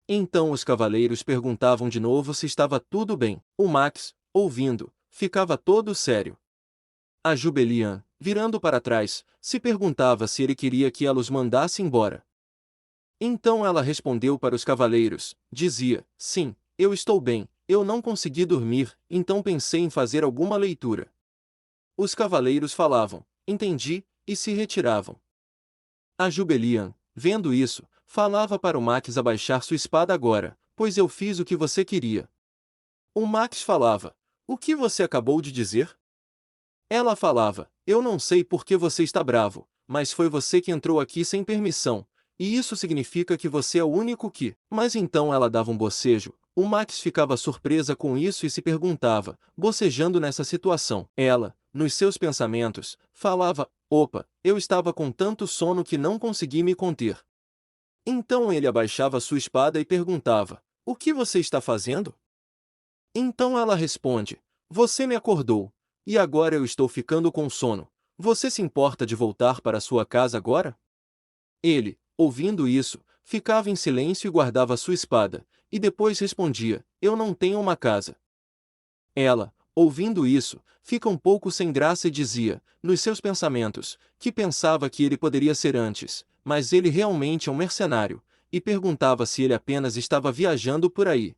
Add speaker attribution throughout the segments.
Speaker 1: Então os cavaleiros perguntavam de novo se estava tudo bem. O Max, ouvindo, ficava todo sério. A Jubelian, virando para trás, se perguntava se ele queria que ela os mandasse embora. Então ela respondeu para os cavaleiros, dizia, sim, eu estou bem, eu não consegui dormir, então pensei em fazer alguma leitura. Os cavaleiros falavam, entendi, e se retiravam. A Jubelian, vendo isso, falava para o Max abaixar sua espada agora, pois eu fiz o que você queria. O Max falava, o que você acabou de dizer? Ela falava, eu não sei por que você está bravo, mas foi você que entrou aqui sem permissão, e isso significa que você é o único que... Mas então ela dava um bocejo, o Max ficava surpresa com isso e se perguntava, bocejando nessa situação. Ela, nos seus pensamentos, falava, opa, eu estava com tanto sono que não consegui me conter. Então ele abaixava sua espada e perguntava, o que você está fazendo? Então ela responde, você me acordou, e agora eu estou ficando com sono. Você se importa de voltar para sua casa agora? Ele, ouvindo isso, ficava em silêncio e guardava sua espada, e depois respondia, eu não tenho uma casa. Ela, ouvindo isso, fica um pouco sem graça e dizia, nos seus pensamentos, que pensava que ele poderia ser antes, mas ele realmente é um mercenário, e perguntava se ele apenas estava viajando por aí.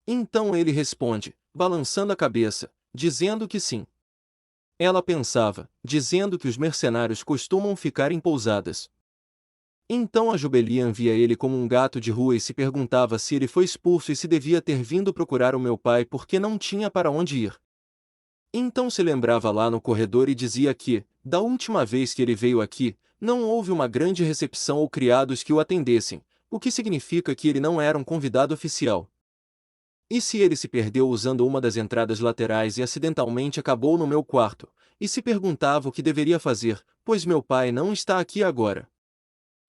Speaker 1: Então ele responde, balançando a cabeça, dizendo que sim. Ela pensava, dizendo que os mercenários costumam ficar em pousadas. Então a Jubelian via ele como um gato de rua e se perguntava se ele foi expulso e se devia ter vindo procurar o meu pai porque não tinha para onde ir. Então se lembrava lá no corredor e dizia que, da última vez que ele veio aqui, não houve uma grande recepção ou criados que o atendessem, o que significa que ele não era um convidado oficial. E se ele se perdeu usando uma das entradas laterais e acidentalmente acabou no meu quarto, e se perguntava o que deveria fazer, pois meu pai não está aqui agora.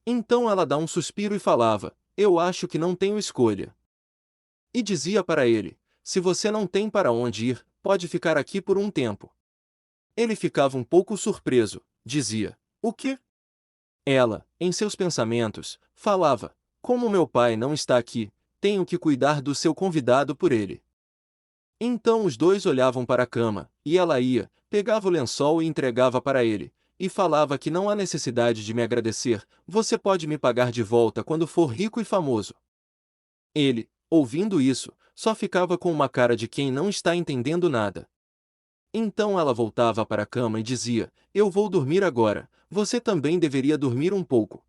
Speaker 1: Então ela dá um suspiro e falava, eu acho que não tenho escolha. E dizia para ele, se você não tem para onde ir, pode ficar aqui por um tempo. Ele ficava um pouco surpreso, dizia, o quê? Ela, em seus pensamentos, falava, como meu pai não está aqui, tenho que cuidar do seu convidado por ele. Então os dois olhavam para a cama, e ela ia, pegava o lençol e entregava para ele, e falava que não há necessidade de me agradecer, você pode me pagar de volta quando for rico e famoso. Ele, ouvindo isso, só ficava com uma cara de quem não está entendendo nada. Então ela voltava para a cama e dizia, eu vou dormir agora, você também deveria dormir um pouco.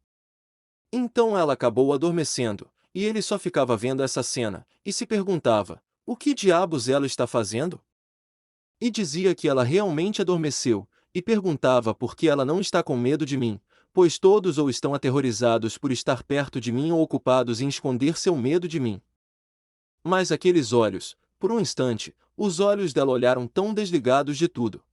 Speaker 1: Então ela acabou adormecendo, e ele só ficava vendo essa cena, e se perguntava, o que diabos ela está fazendo? E dizia que ela realmente adormeceu, e perguntava por que ela não está com medo de mim, pois todos ou estão aterrorizados por estar perto de mim ou ocupados em esconder seu medo de mim. Mas aqueles olhos, por um instante, os olhos dela olharam tão desligados de tudo.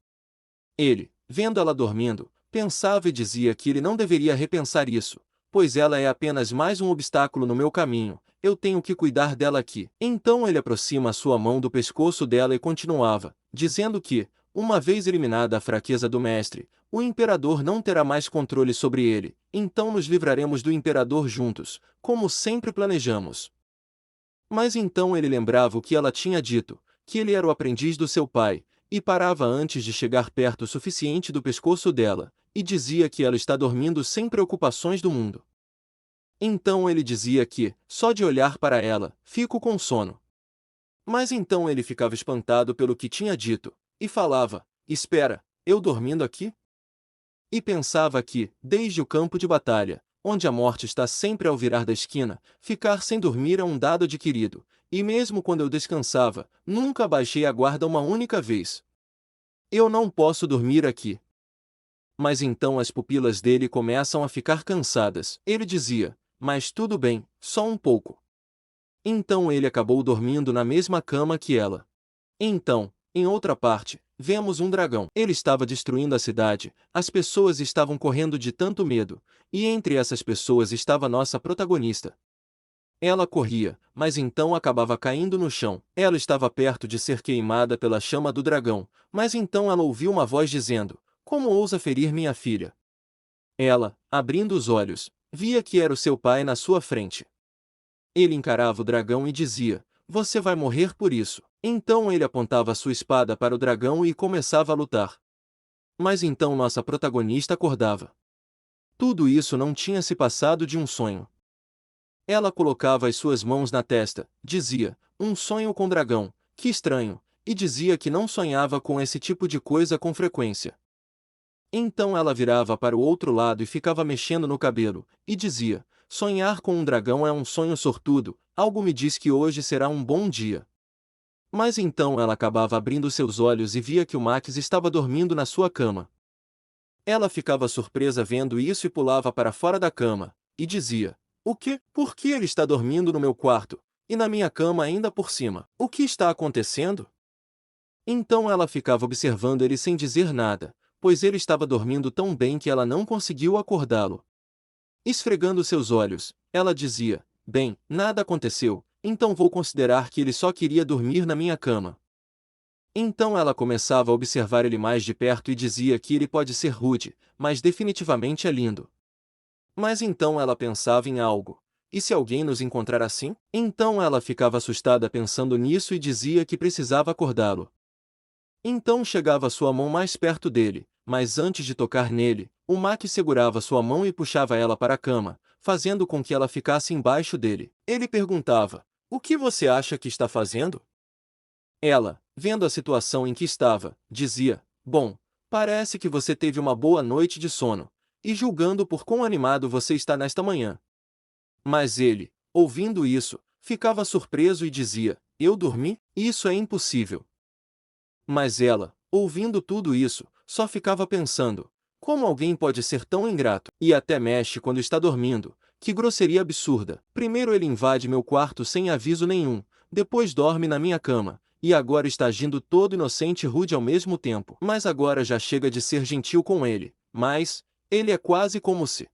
Speaker 1: Ele, vendo ela dormindo, pensava e dizia que ele não deveria repensar isso, pois ela é apenas mais um obstáculo no meu caminho, eu tenho que cuidar dela aqui. Então ele aproxima a sua mão do pescoço dela e continuava, dizendo que, uma vez eliminada a fraqueza do mestre, o imperador não terá mais controle sobre ele, então nos livraremos do imperador juntos, como sempre planejamos. Mas então ele lembrava o que ela tinha dito, que ele era o aprendiz do seu pai, e parava antes de chegar perto o suficiente do pescoço dela, e dizia que ela está dormindo sem preocupações do mundo. Então ele dizia que, só de olhar para ela, fico com sono. Mas então ele ficava espantado pelo que tinha dito, e falava, espera, eu dormindo aqui? E pensava que, desde o campo de batalha, onde a morte está sempre ao virar da esquina, ficar sem dormir é um dado adquirido, e mesmo quando eu descansava, nunca baixei a guarda uma única vez. Eu não posso dormir aqui. Mas então as pupilas dele começam a ficar cansadas. Ele dizia, mas tudo bem, só um pouco. Então ele acabou dormindo na mesma cama que ela. Então, em outra parte, vemos um dragão. Ele estava destruindo a cidade, as pessoas estavam correndo de tanto medo, e entre essas pessoas estava nossa protagonista. Ela corria, mas então acabava caindo no chão. Ela estava perto de ser queimada pela chama do dragão, mas então ela ouviu uma voz dizendo, como ousa ferir minha filha? Ela, abrindo os olhos, via que era o seu pai na sua frente. Ele encarava o dragão e dizia: "Você vai morrer por isso." Então ele apontava sua espada para o dragão e começava a lutar. Mas então nossa protagonista acordava. Tudo isso não tinha se passado de um sonho. Ela colocava as suas mãos na testa, dizia: "Um sonho com dragão, que estranho", e dizia que não sonhava com esse tipo de coisa com frequência. Então ela virava para o outro lado e ficava mexendo no cabelo, e dizia: "Sonhar com um dragão é um sonho sortudo, algo me diz que hoje será um bom dia." Mas então ela acabava abrindo seus olhos e via que o Max estava dormindo na sua cama. Ela ficava surpresa vendo isso e pulava para fora da cama, e dizia: "O quê? Por que ele está dormindo no meu quarto? E na minha cama ainda por cima? O que está acontecendo?" Então ela ficava observando ele sem dizer nada, pois ele estava dormindo tão bem que ela não conseguiu acordá-lo. Esfregando seus olhos, ela dizia: "Bem, nada aconteceu, então vou considerar que ele só queria dormir na minha cama." Então ela começava a observar ele mais de perto e dizia que ele pode ser rude, mas definitivamente é lindo. Mas então ela pensava em algo. E se alguém nos encontrar assim? Então ela ficava assustada pensando nisso e dizia que precisava acordá-lo. Então chegava sua mão mais perto dele, mas antes de tocar nele, o Mac segurava sua mão e puxava ela para a cama, fazendo com que ela ficasse embaixo dele. Ele perguntava: "O que você acha que está fazendo?" Ela, vendo a situação em que estava, dizia: "Bom, parece que você teve uma boa noite de sono, e julgando por quão animado você está nesta manhã." Mas ele, ouvindo isso, ficava surpreso e dizia: "Eu dormi? Isso é impossível." Mas ela, ouvindo tudo isso, só ficava pensando: como alguém pode ser tão ingrato? E até mexe quando está dormindo. Que grosseria absurda. Primeiro ele invade meu quarto sem aviso nenhum, depois dorme na minha cama, e agora está agindo todo inocente e rude ao mesmo tempo. Mas agora já chega de ser gentil com ele. Mas ele é quase como se...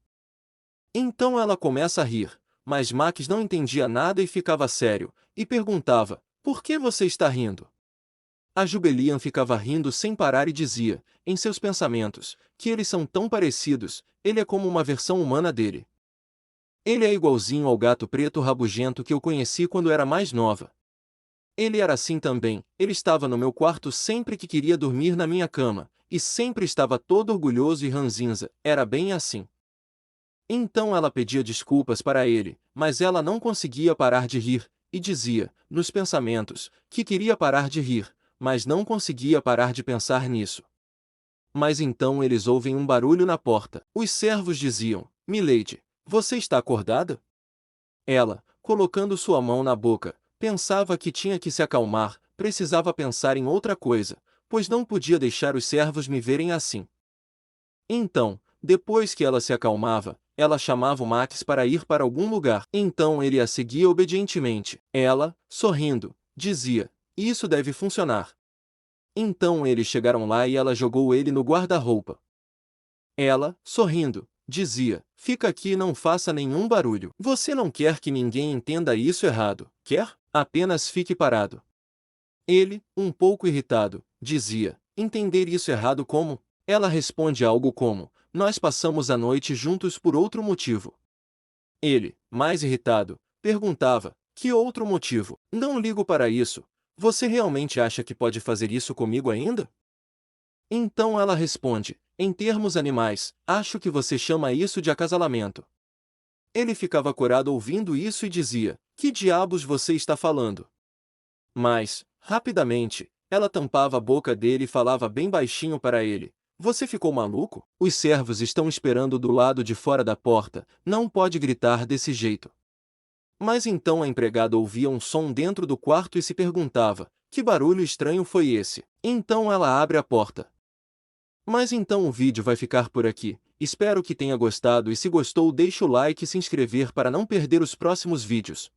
Speaker 1: Então ela começa a rir, mas Max não entendia nada e ficava sério, e perguntava: "Por que você está rindo?" A Jubelian ficava rindo sem parar e dizia, em seus pensamentos, que eles são tão parecidos, ele é como uma versão humana dele. Ele é igualzinho ao gato preto rabugento que eu conheci quando era mais nova. Ele era assim também, ele estava no meu quarto sempre que queria dormir na minha cama, e sempre estava todo orgulhoso e ranzinza, era bem assim. Então ela pedia desculpas para ele, mas ela não conseguia parar de rir, e dizia, nos pensamentos, que queria parar de rir, mas não conseguia parar de pensar nisso. Mas então eles ouvem um barulho na porta. Os servos diziam: "Milady, você está acordada?" Ela, colocando sua mão na boca, pensava que tinha que se acalmar, precisava pensar em outra coisa, pois não podia deixar os servos me verem assim. Então, depois que ela se acalmava, ela chamava o Max para ir para algum lugar. Então ele a seguia obedientemente. Ela, sorrindo, dizia: "Isso deve funcionar." Então eles chegaram lá e ela jogou ele no guarda-roupa. Ela, sorrindo, dizia: "Fica aqui e não faça nenhum barulho. Você não quer que ninguém entenda isso errado, quer? Apenas fique parado." Ele, um pouco irritado, dizia: "Entender isso errado como?" Ela responde algo como: "Nós passamos a noite juntos por outro motivo." Ele, mais irritado, perguntava: "Que outro motivo? Não ligo para isso. Você realmente acha que pode fazer isso comigo ainda?" Então ela responde: "Em termos animais, acho que você chama isso de acasalamento." Ele ficava corado ouvindo isso e dizia: "Que diabos você está falando?" Mas, rapidamente, ela tampava a boca dele e falava bem baixinho para ele: "Você ficou maluco? Os servos estão esperando do lado de fora da porta, não pode gritar desse jeito." Mas então a empregada ouvia um som dentro do quarto e se perguntava: que barulho estranho foi esse? Então ela abre a porta. Mas então o vídeo vai ficar por aqui. Espero que tenha gostado e se gostou deixe o like e se inscrever para não perder os próximos vídeos.